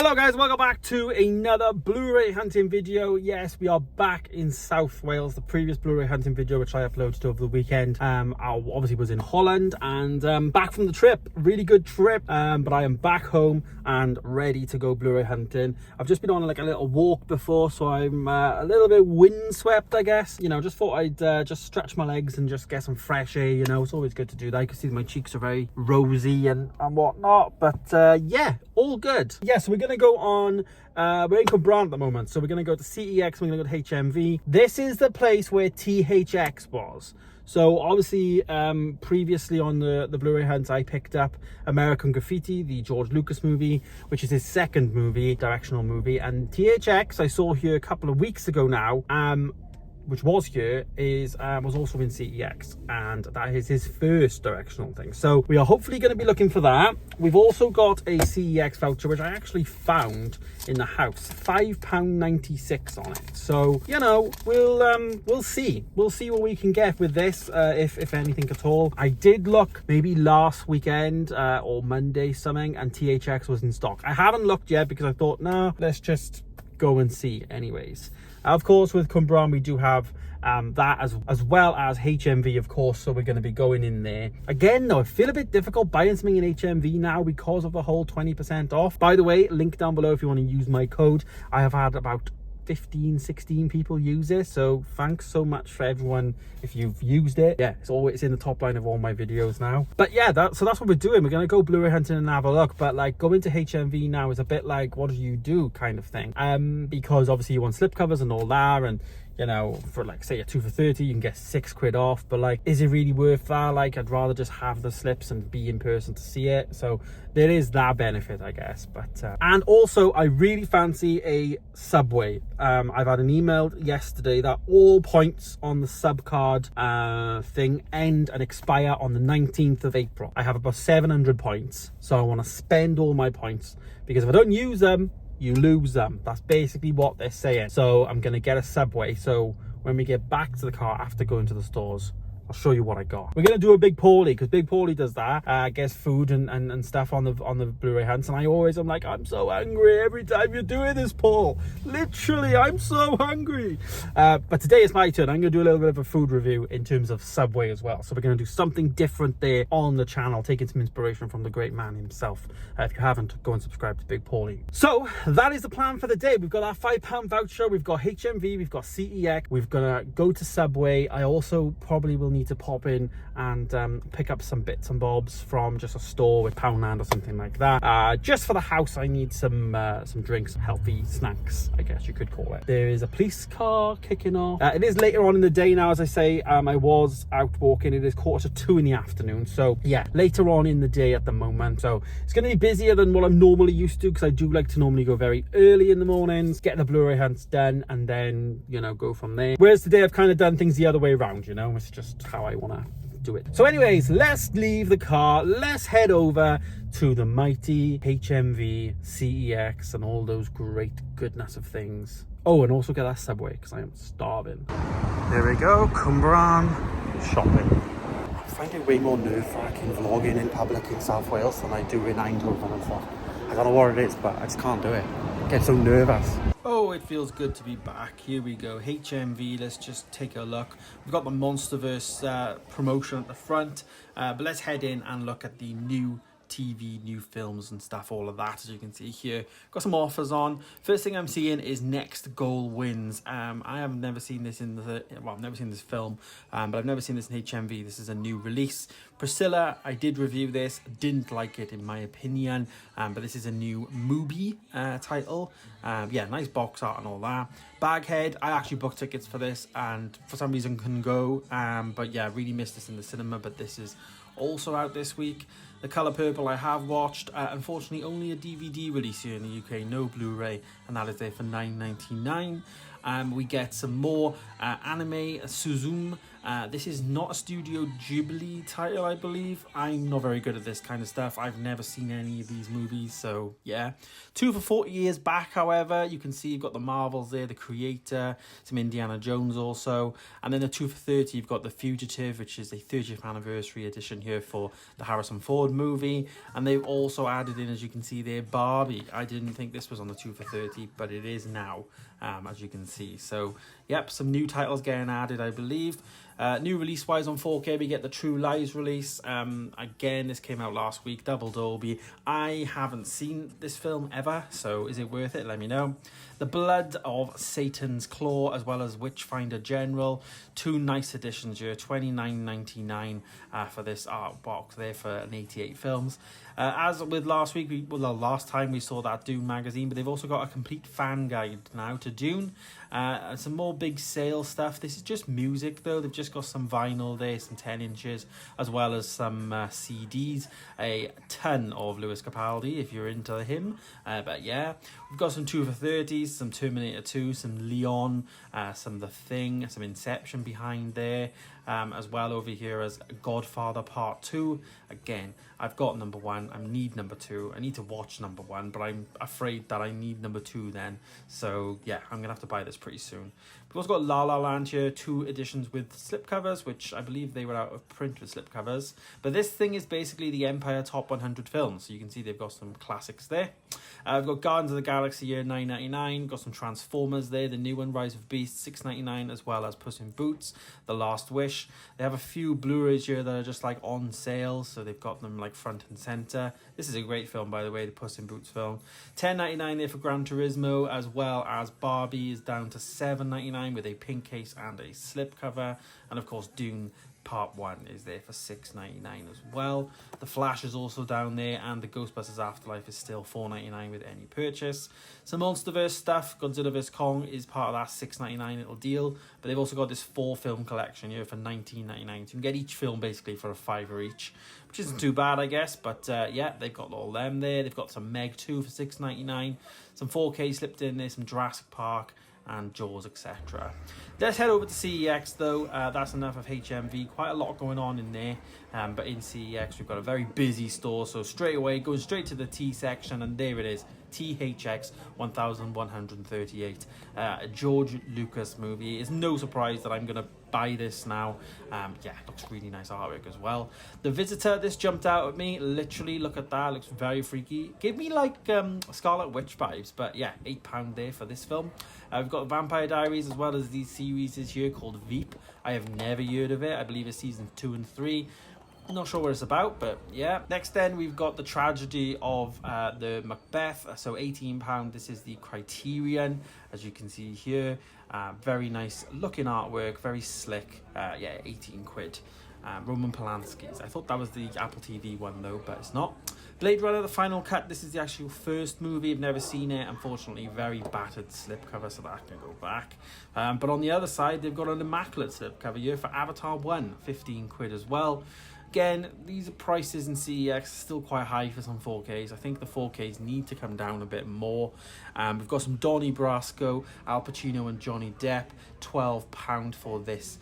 Hello guys, welcome back to another Blu-ray hunting video. Yes, we are back in South Wales. The previous Blu-ray hunting video which I uploaded over the weekend I obviously was in Holland and back from the trip. Really good trip, but I am back home and ready to go Blu-ray hunting. I've just been on like a little walk before, so I'm a little bit windswept, I guess. You know, just thought I'd just stretch my legs and just get some fresh air. You know, it's always good to do that. You can see my cheeks are very rosy and whatnot, but yeah, all good. Yeah, so we're gonna go on we're in CWMBRAN at the moment, so we're gonna go to CEX, we're gonna go to HMV. This is the place where THX was. So obviously previously on the Blu-ray hunt I picked up American Graffiti, the George Lucas movie, which is his second movie, directional movie, and THX I saw here a couple of weeks ago now, which was here, was also in CEX, and that is his first directional thing. So we are hopefully going to be looking for that. We've also got a CEX voucher, which I actually found in the house, £5.96 on it. So, you know, we'll see what we can get with this, if anything at all. I did look maybe last weekend or Monday something, and THX was in stock. I haven't looked yet because I thought, nah, let's just go and see anyways. Of course, with CWMBRAN we do have that as well as HMV, of course, so we're going to be going in there. Again though, I feel a bit difficult buying something in HMV now because of the whole 20% off. By the way, link down below if you want to use my code. I have had about 16 people use it, so thanks so much for everyone if you've used it. Yeah, it's always in the top line of all my videos now. But yeah, so that's what we're doing. We're gonna go Blu-ray hunting and have a look, but like going to HMV now is a bit like, what do you do kind of thing, because obviously you want slipcovers and all that, and you know, for like say a 2 for 30 you can get £6 off, but like, is it really worth that? Like, I'd rather just have the slips and be in person to see it. So there is that benefit, I guess. But and also I really fancy a subway. I've had an email yesterday that all points on the sub card thing end and expire on the 19th of April. I have about 700 points, so I want to spend all my points, because if I don't use them, you lose them. That's basically what they're saying. So I'm gonna get a subway, so when we get back to the car after going to the stores, I'll show you what I got. We're gonna do a Big Paulie, because Big Paulie does that, gets food and stuff on the Blu-ray hunts, and I'm like, I'm so hungry every time you're doing this, Paul. Literally, I'm so hungry. But today it's my turn. I'm gonna do a little bit of a food review in terms of Subway as well. So we're gonna do something different there on the channel, taking some inspiration from the great man himself. If you haven't, go and subscribe to Big Paulie. So that is the plan for the day. We've got our £5 voucher, we've got HMV, we've got CEX, we're gonna go to Subway. I also probably will need to pop in and pick up some bits and bobs from just a store with Poundland or something like that. Just for the house, I need some drinks, healthy snacks, I guess you could call it. There is a police car kicking off. It is later on in the day now, as I say. I was out walking. It is 1:45 in the afternoon, so yeah, later on in the day at the moment. So it's going to be busier than what I'm normally used to, because I do like to normally go very early in the mornings, get the Blu-ray hunts done, and then, you know, go from there. Whereas today I've kind of done things the other way around, you know. It's just how I want to do it. So anyways, let's leave the car, let's head over to the mighty HMV, CEX, and all those great goodness of things. Oh, and also get that Subway, because I am starving. There we go, CWMBRAN shopping. I find it way more nerve-wracking vlogging in public in South Wales than I do in Eindhoven and stuff. I don't know what it is, but I just can't do it. I get so nervous. Oh, it feels good to be back. Here we go, HMV. Let's just take a look. We've got the Monsterverse promotion at the front, but let's head in and look at the new TV, new films and stuff, all of that, as you can see here. Got some offers on. First thing I'm seeing is Next Goal Wins. I have never seen this I've never seen this film, but I've never seen this in HMV. This is a new release. Priscilla, I did review this, didn't like it in my opinion, but this is a new movie title. Yeah, nice box art and all that. Baghead, I actually booked tickets for this and for some reason couldn't go, but yeah, really missed this in the cinema, but this is also out this week. The Colour Purple I have watched, unfortunately only a DVD release here in the UK, no Blu-ray, and that is there for £9.99. We get some more anime, Suzume, This is not a Studio Ghibli title, I believe. I'm not very good at this kind of stuff. I've never seen any of these movies, so yeah. 2 for 40 years back, however, you can see you've got the Marvels there, the Creator, some Indiana Jones also, and then the 2 for 30, you've got the Fugitive, which is the 30th anniversary edition here for the Harrison Ford movie, and they've also added in, as you can see there, Barbie. I didn't think this was on the 2 for 30, but it is now, as you can see. So, yep, some new titles getting added, I believe. New release-wise on 4K, we get the True Lies release. Again, this came out last week, double Dolby. I haven't seen this film ever, so is it worth it? Let me know. The Blood of Satan's Claw, as well as Witchfinder General. 2 nice editions here, $29.99 for this art box there for an 88 films. As with last week, last time we saw that Dune magazine, but they've also got a complete fan guide now to Dune. Some more big sale stuff. This is just music though. They've just got some vinyl there, some 10 inches, as well as some CDs. A ton of Lewis Capaldi if you're into him. But yeah, we've got some 2 for 30s, some Terminator 2, some Leon, some The Thing, some Inception behind there. As well over here as Godfather Part 2. Again, I've got number 1, I need number 2. I need to watch number 1, but I'm afraid that I need number 2 then. So yeah, I'm gonna have to buy this pretty soon. We've also got La La Land here, 2 editions with slipcovers, which I believe they were out of print with slipcovers. But this thing is basically the Empire Top 100 films. So you can see they've got some classics there. I've got Guardians of the Galaxy here, $9.99. Got some Transformers there, the new one, Rise of Beasts, $6.99, as well as Puss in Boots, The Last Wish. They have a few Blu-rays here that are just like on sale, so they've got them like front and center. This is a great film, by the way, the Puss in Boots film. $10.99 there for Gran Turismo, as well as Barbie is down to $7.99 with a pink case and a slipcover, and of course Dune Part 1 is there for $6.99 as well. The Flash is also down there, and the Ghostbusters Afterlife is still $4.99 with any purchase. Some Monsterverse stuff. Godzilla vs Kong is part of that $6.99 little deal, but they've also got this 4-film collection here for $19.99. So you can get each film basically for a $5 each, which isn't too bad, I guess. But yeah, they've got all them there. They've got some Meg 2 for $6.99, some 4K slipped in there, some Jurassic Park and Jaws, etc. Let's head over to CEX though. That's enough of HMV. Quite a lot going on in there, but in CEX we've got a very busy store, so straight away going straight to the T section, and there it is, THX 1138, a George Lucas movie. It's no surprise that I'm gonna buy this now. Yeah, it looks really nice artwork as well. The Visitor, this jumped out at me, literally. Look at that, looks very freaky. Give me like Scarlet Witch vibes, but yeah, £8 there for this film. We've got Vampire Diaries, as well as these series here called Veep. I have never heard of it. I believe it's season 2 and 3. Not sure what it's about, but yeah. Next then we've got The Tragedy of the Macbeth, so £18. This is the Criterion, as you can see here. Very nice looking artwork, very slick. Yeah, 18 quid. Roman Polanski's. I thought that was the Apple TV one though, but it's not. Blade Runner, the final cut. This is the actual first movie. I've never seen it. Unfortunately, very battered slipcover, so that can go back. But on the other side, they've got an immaculate slipcover here for Avatar 1, 15 quid as well. Again, these prices in CEX are still quite high for some 4Ks. I think the 4Ks need to come down a bit more. We've got some Donnie Brasco, Al Pacino and Johnny Depp, £12 for this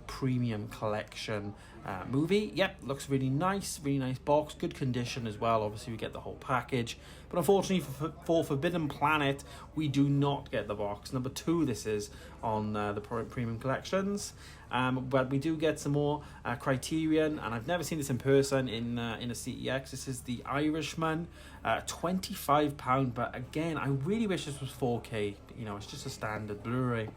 premium collection movie. Yep, looks really nice box, good condition as well. Obviously we get the whole package, but unfortunately for Forbidden Planet we do not get the box. Number 2 this is on the premium collections, but we do get some more Criterion, and I've never seen this in person in a CEX. This is The Irishman, £25, but again I really wish this was 4K. You know, it's just a standard Blu-ray.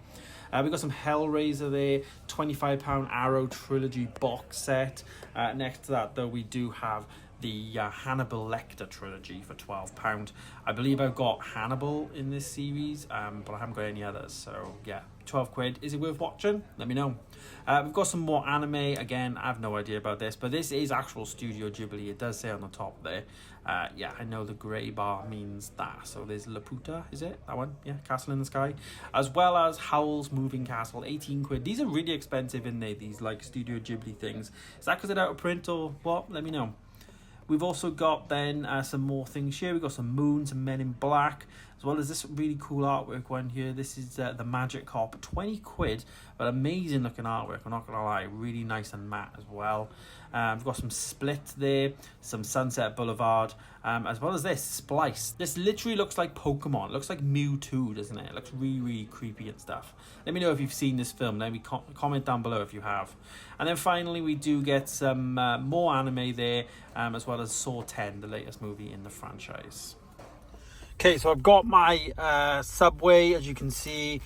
We've got some Hellraiser there, £25 Arrow Trilogy box set. Next to that, though, we do have the Hannibal Lecter trilogy for £12. I believe I've got Hannibal in this series, but I haven't got any others. So, yeah, 12 quid. Is it worth watching? Let me know. We've got some more anime. Again, I have no idea about this, but this is actual Studio Ghibli. It does say on the top there. Yeah, I know the grey bar means that. So there's Laputa, is it? That one? Yeah, Castle in the Sky. As well as Howl's Moving Castle, 18 quid. These are really expensive in there, these like Studio Ghibli things. Is that because they're out of print or what? Let me know. We've also got then some more things here. We've got some Moon, some Men in Black, as well as this really cool artwork one here. This is the Magic Cop, 20 quid, but amazing looking artwork, I'm not gonna lie, really nice and matte as well. We've got some Split there, some Sunset Boulevard, as well as this Splice. This literally looks like Pokemon. It looks like Mewtwo, doesn't it? It looks really, really creepy and stuff. Let me know if you've seen this film. Let me comment down below if you have. And then finally we do get some more anime there, as well as Saw 10, the latest movie in the franchise. Okay, so I've got my Subway, as you can see,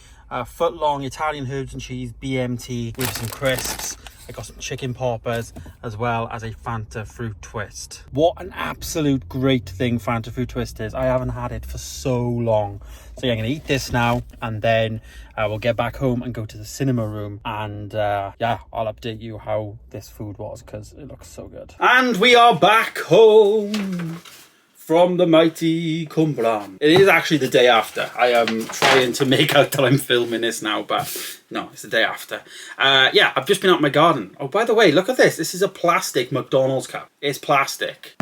foot-long Italian herbs and cheese BMT with some crisps. I got some chicken poppers as well as a Fanta fruit twist. What an absolute great thing Fanta fruit twist is. I haven't had it for so long. So yeah, I'm gonna eat this now, and then we'll get back home and go to the cinema room, and yeah, I'll update you how this food was, because it looks so good. And we are back home from the mighty CWMBRAN. It is actually the day after. I am trying to make out that I'm filming this now, but no, it's the day after. Yeah, I've just been out in my garden. Oh, by the way, look at this. This is a plastic McDonald's cup. It's plastic.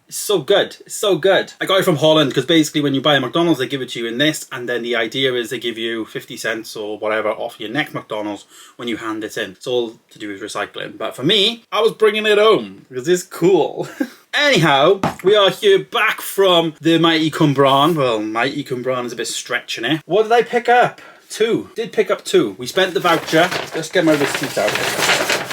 It's so good. It's so good. I got it from Holland, because basically when you buy a McDonald's, they give it to you in this, and then the idea is they give you 50 cents or whatever off your next McDonald's when you hand it in. It's all to do with recycling. But for me, I was bringing it home because it's cool. Anyhow, we are here back from the mighty CWMBRAN. Well, mighty CWMBRAN is a bit stretching it. What did I pick up? 2. Did pick up 2. We spent the voucher. Let's get my receipt out.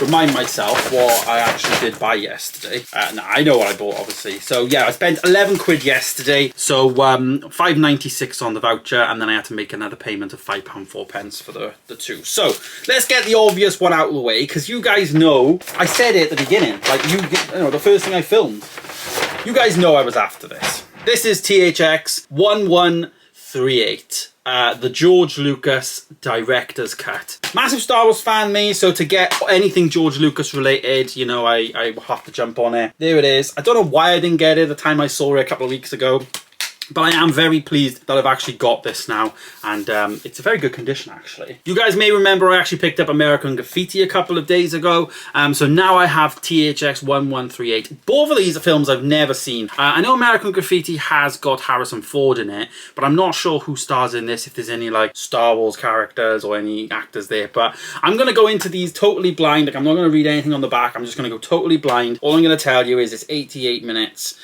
Remind myself what I actually did buy yesterday. No, I know what I bought, obviously. So yeah, I spent 11 quid yesterday. So £5.96 on the voucher, and then I had to make another payment of £5.04 for the 2. So let's get the obvious one out of the way, because you guys know, I said it at the beginning, like you know, the first thing I filmed. You guys know I was after this. This is THX 1138. The George Lucas director's cut. Massive Star Wars fan me, so to get anything George Lucas related, you know, I have to jump on it. There it is. I don't know why I didn't get it the time I saw it a couple of weeks ago, but I am very pleased that I've actually got this now, and it's a very good condition actually. You guys may remember I actually picked up American Graffiti a couple of days ago, so now I have THX 1138. Both of these are films I've never seen. I know American Graffiti has got Harrison Ford in it, but I'm not sure who stars in this, if there's any like Star Wars characters or any actors there, but I'm going to go into these totally blind. Like, I'm not going to read anything on the back, I'm just going to go totally blind. All I'm going to tell you is it's 88 minutes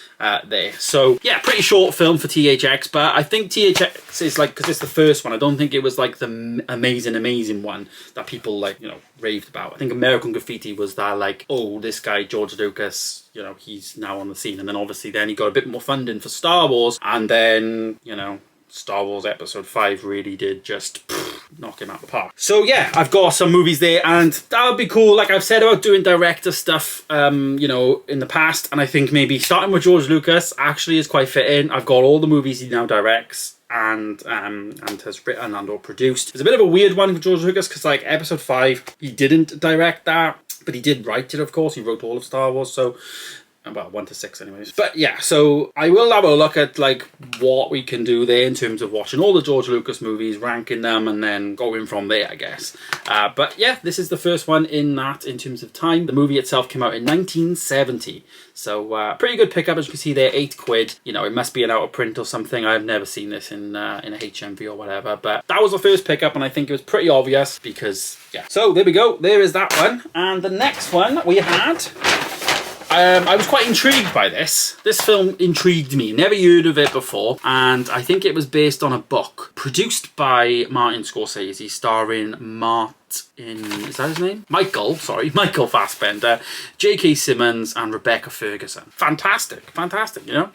there. So yeah, pretty short film for THX, but I think THX is like, because it's the first one, I don't think it was like the amazing one that people like, you know, raved about. I think American Graffiti was that like, oh, this guy George Lucas, you know, he's now on the scene, and then obviously then he got a bit more funding for Star Wars, and then, you know, Star Wars Episode 5 really did just knock him out the park. So yeah, I've got some movies there, and that would be cool. Like I've said about doing director stuff, you know, in the past, and I think maybe starting with George Lucas actually is quite fitting. I've got all the movies he now directs and has written and or produced. It's a bit of a weird one with George Lucas, because like Episode 5, he didn't direct that, but he did write it, of course. He wrote all of Star Wars, so well, 1 to 6 anyways. But yeah, so I will have a look at like what we can do there in terms of watching all the George Lucas movies, ranking them, and then going from there, I guess. But yeah, this is the first one in that in terms of time. The movie itself came out in 1970. So pretty good pickup, as you can see there, 8 quid. You know, it must be an out of print or something. I've never seen this in a HMV or whatever, but that was the first pickup, and I think it was pretty obvious because, yeah. So there we go. There is that one. And the next one we had, I was quite intrigued by this. This film intrigued me. Never heard of it before. And I think it was based on a book produced by Martin Scorsese, starring is that his name? Michael Fassbender, J.K. Simmons, and Rebecca Ferguson. Fantastic, you know?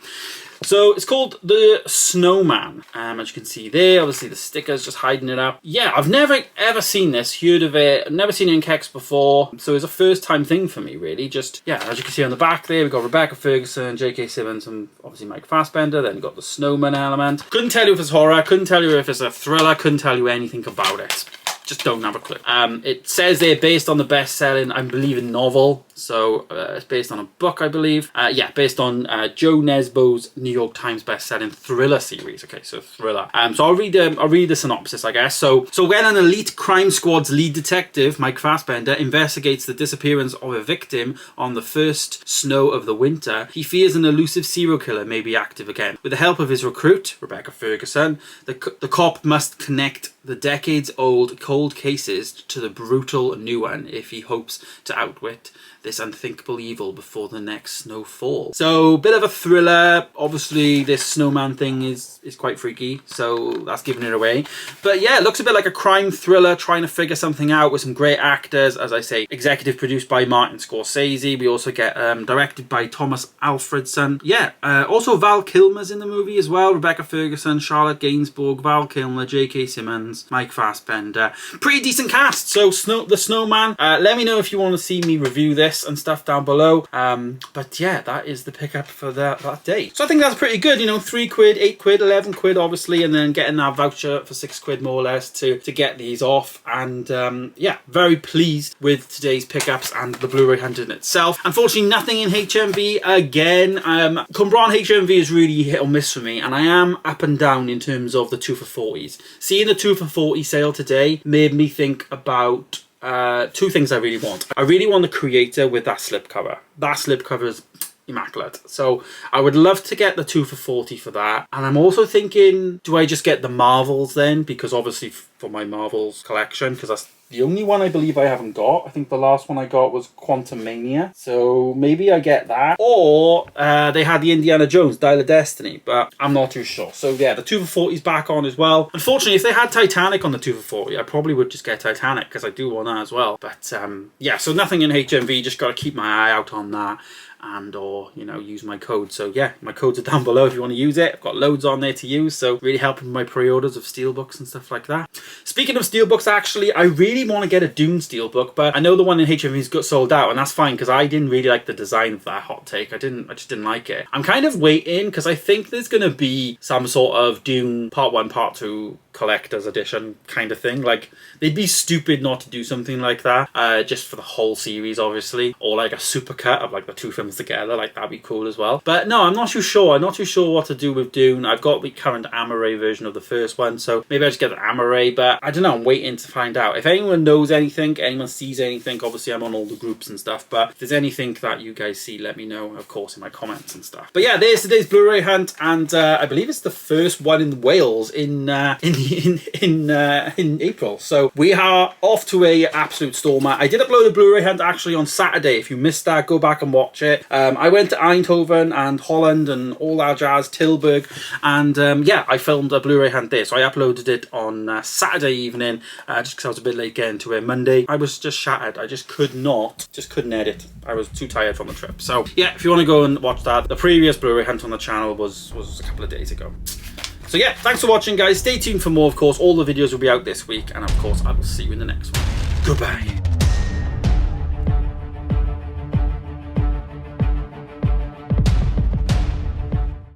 So it's called The Snowman. As you can see there, obviously the sticker's just hiding it up. Yeah, I've never ever seen this, heard of it, never seen it in CEX before. So it's a first time thing for me, really. Just, yeah, as you can see on the back there, we've got Rebecca Ferguson, J.K. Simmons, and obviously Mike Fassbender. Then you've got the snowman element. Couldn't tell you if it's horror, couldn't tell you if it's a thriller, couldn't tell you anything about it. just don't have a clue. It says they're based on the best-selling, I believe, novel. So it's based on a book, I believe. Yeah, based on Joe Nesbo's New York Times best-selling thriller series. Okay, so thriller. So I'll read the synopsis, I guess. So when an elite crime squad's lead detective, Mike Fassbender, investigates the disappearance of a victim on the first snow of the winter, he fears an elusive serial killer may be active again. With the help of his recruit, Rebecca Ferguson, the cop must connect the decades-old cold cases to the brutal new one if he hopes to outwit this unthinkable evil before the next snowfall. So, bit of a thriller. Obviously, this snowman thing is quite freaky, so that's giving it away. But yeah, it looks a bit like a crime thriller, trying to figure something out with some great actors. As I say, executive produced by Martin Scorsese. We also get directed by Thomas Alfredson. Yeah, also Val Kilmer's in the movie as well. Rebecca Ferguson, Charlotte Gainsbourg, Val Kilmer, J.K. Simmons, Mike Fassbender. Pretty decent cast. So, the Snowman. Let me know if you want to see me review this and stuff down below. But yeah, that is the pickup for that day. So I think that's pretty good, you know, 3 quid, 8 quid, 11 quid obviously, and then getting that voucher for 6 quid more or less to get these off. And yeah, very pleased with today's pickups and the Blu-ray hunt in itself. Unfortunately, nothing in HMV again. CWMBRAN HMV is really hit or miss for me, and I am up and down in terms of the 2 for 40s. Seeing the 2 for 40 sale today made me think about 2 things I really want. I really want the Creator with that slipcover. That slipcover is immaculate. So I would love to get the 2 for 40 for that. And I'm also thinking, do I just get the Marvels then? Because obviously for my Marvels collection, because that's the only one I believe I haven't got. I think the last one I got was Quantumania. So maybe I get that. Or they had the Indiana Jones, Dial of Destiny, but I'm not too sure. So yeah, the 2 for 40 is back on as well. Unfortunately, if they had Titanic on the 2 for 40, I probably would just get Titanic because I do want that as well. But yeah, so nothing in HMV, just got to keep my eye out on that. And or, you know, use my code. So yeah, my codes are down below if you want to use it. I've got loads on there to use, so really helping my pre-orders of steelbooks and stuff like that. Speaking of steelbooks, actually, I really want to get a Dune steelbook, but I know the one in HMV's got sold out, and that's fine because I didn't really like the design of that. Hot take. I just didn't like it. I'm kind of waiting because I think there's going to be some sort of Dune Part 1, Part 2 collector's edition kind of thing. Like, they'd be stupid not to do something like that, just for the whole series, obviously, or like a supercut of like the 2 films together. Like, that'd be cool as well. But no, I'm not too sure. I'm not too sure what to do with Dune. I've got the current Amaray version of the first one, so maybe I just get the Amaray, but I don't know. I'm waiting to find out. If anyone knows anything, anyone sees anything, obviously I'm on all the groups and stuff, but if there's anything that you guys see, let me know, of course, in my comments and stuff. But yeah, there's today's Blu-ray hunt, and I believe it's the first one in Wales in April. So we are off to a absolute stormer. I did upload a Blu-ray hunt actually on Saturday. If you missed that, go back and watch it. I went to Eindhoven and Holland and all that jazz, Tilburg, and yeah, I filmed a Blu-ray hunt there. So I uploaded it on Saturday evening, just because I was a bit late getting to it. Monday, I was just shattered. I just couldn't edit. I was too tired from the trip. So yeah, if you want to go and watch that, the previous Blu-ray hunt on the channel was a couple of days ago. So yeah, thanks for watching, guys. Stay tuned for more, of course. All the videos will be out this week, and of course, I will see you in the next one. Goodbye.